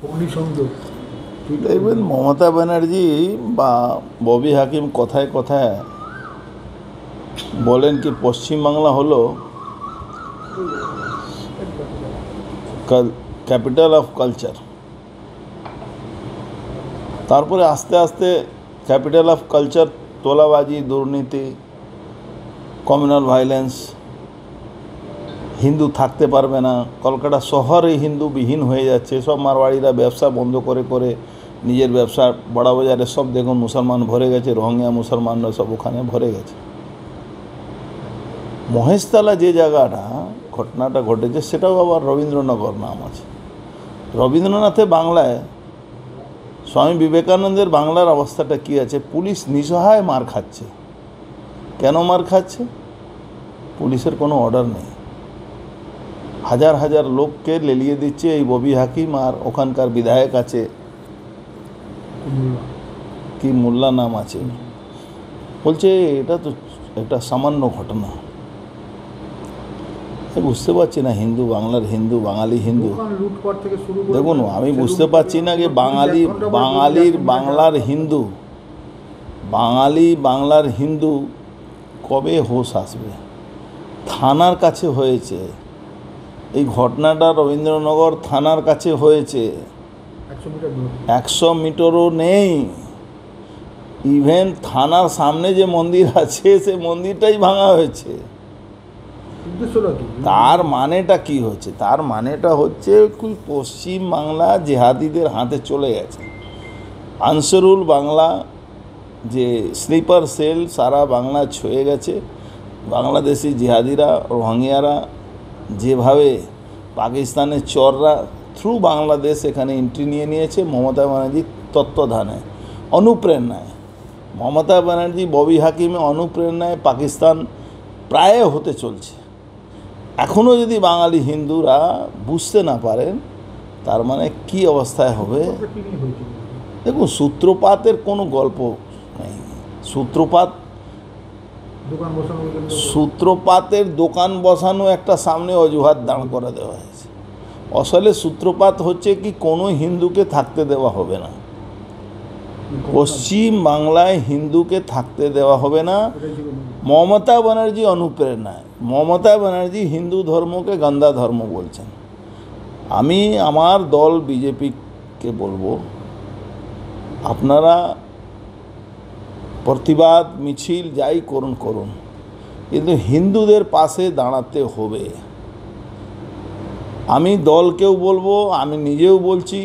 অগ্নিসংযোগ দেখবেন মমতা ব্যানার্জি বা ববি হাকিম কথায় কথায় বলেন কি পশ্চিমবাংলা হলো ক্যাপিটাল অফ কালচার। তারপরে আস্তে আস্তে ক্যাপিটাল অফ কালচার তোলাবাজি, দুর্নীতি, কমিউনাল ভায়োলেন্স, হিন্দু থাকতে পারবে না, কলকাতা শহরে হিন্দু বিহীন হয়ে যাচ্ছে, সব মারওয়াড়িরা ব্যবসা বন্ধ করে করে নিজের ব্যবসা বড় বাজারে সব দেখুন মুসলমান ভরে গেছে, রোহিঙ্গা মুসলমানরা সব ওখানে ভরে গেছে। মহেশতলা যে জায়গাটা ঘটনাটা ঘটেছে সেটাও আবার রবীন্দ্রনগর নাম আছে। রবীন্দ্রনাথে বাংলায় স্বামী বিবেকানন্দের বাংলার অবস্থাটা কী আছে? পুলিশ নিঃসহায় মার খাচ্ছে। কেন মার খাচ্ছে? পুলিশের কোনো অর্ডার নেই, হাজার হাজার লোককে লেলিয়ে দিচ্ছে এই ববি হাকিম আর ওখানকার বিধায়ক আছে কি মোল্লা নাম আছে, বলছে এটা তো একটা সামান্য ঘটনা। বুঝতে পারছি না হিন্দু বাংলার হিন্দু, বাঙালি হিন্দু। দেখুন আমি বুঝতে পারছি না যে বাঙালির বাংলার হিন্দু, বাঙালি বাংলার হিন্দু কবে হোশ আসবে? থানার কাছে হয়েছে এই ঘটনাটা, রবীন্দ্রনগর থানার কাছে হয়েছে, 100 মিটারও নেই। ইভেন থানার সামনে যে মন্দির আছে সে মন্দিরটাই ভাঙা হয়েছে। তার মানেটা কি হচ্ছে? তার মানেটা হচ্ছে পশ্চিম বাংলা জেহাদিদের হাতে চলে গেছে। আনসারুল বাংলা যে স্লিপার সেল সারা বাংলা ছুঁয়ে গেছে। বাংলাদেশি জিহাদিরা, রোহিঙ্গারা যেভাবে পাকিস্তানের চররা থ্রু বাংলাদেশ এখানে এন্ট্রি নিয়ে নিয়েছে মমতা ব্যানার্জির তত্ত্বাবধানে, অনুপ্রেরণায়। মমতা ব্যানার্জি ববি হাকিমে অনুপ্রেরণায় পাকিস্তান প্রায় হতে চলছে। এখনও যদি বাঙালি হিন্দুরা বুঝতে না পারেন তার মানে কি অবস্থায় হবে? দেখুন সূত্রপাতের কোনো গল্প নেই। সূত্রপাতের দোকান বসানো একটা সামনে অজুহাত দাঁড় করে দেওয়া হয়েছে। আসলে সূত্রপাত হচ্ছে কি কোনো হিন্দুকে থাকতে দেওয়া হবে না, পশ্চিম বাংলায় হিন্দুকে থাকতে দেওয়া হবে না মমতা ব্যানার্জি অনুপ্রেরণায়। মমতা ব্যানার্জি হিন্দু ধর্মকে গন্দা ধর্ম বলছেন। আমি আমার দল বিজেপিকে বলবো আপনারা প্রতিবাদ মিছিল যাই করুন করুন, কিন্তু হিন্দুদের পাশে দাঁড়াতে হবে। আমি দলকেও বলবো, আমি নিজেও বলছি,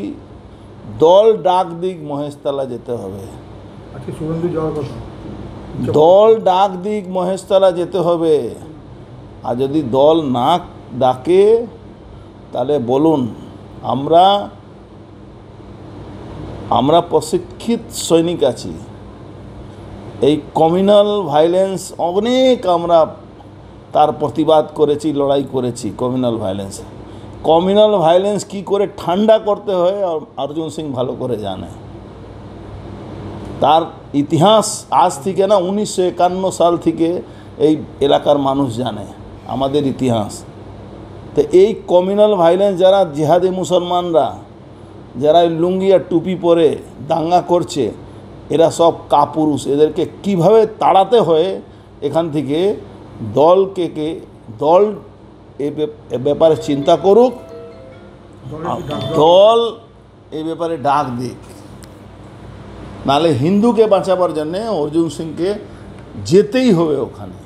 দল ডাক দিক মহেশতলা যেতে হবে, দল ডাক দিক মহেশতলা যেতে হবে। আর যদি দল না ডাকে তাহলে বলুন আমরা প্রশিক্ষিত সৈনিক আছি। এই কমিউনাল ভায়োলেন্স অনেক আমরা তার প্রতিবাদ করেছি, লড়াই করেছি। কমিউনাল ভায়োলেন্স কী করে ঠান্ডা করতে হয় অর্জুন সিং ভালো করে জানে। তার ইতিহাস আজ থেকে না 1951 সাল থেকে এই এলাকার মানুষ জানে আমাদের ইতিহাস। তো এই কমিউনাল ভায়োলেন্স যারা জিহাদি মুসলমানরা, যারা লুঙ্গি আর টুপি পরে দাঙ্গা করছে, এরা সব কাপুরুষ। এদেরকে কিভাবে তাড়াতে হয় এখান থেকে দল এ ব্যাপারে চিন্তা করুক, দল এই ব্যাপারে ডাক দিক। নাহলে হিন্দুকে বাঁচাবার জন্যে অর্জুন সিংকে যেতেই হবে ওখানে।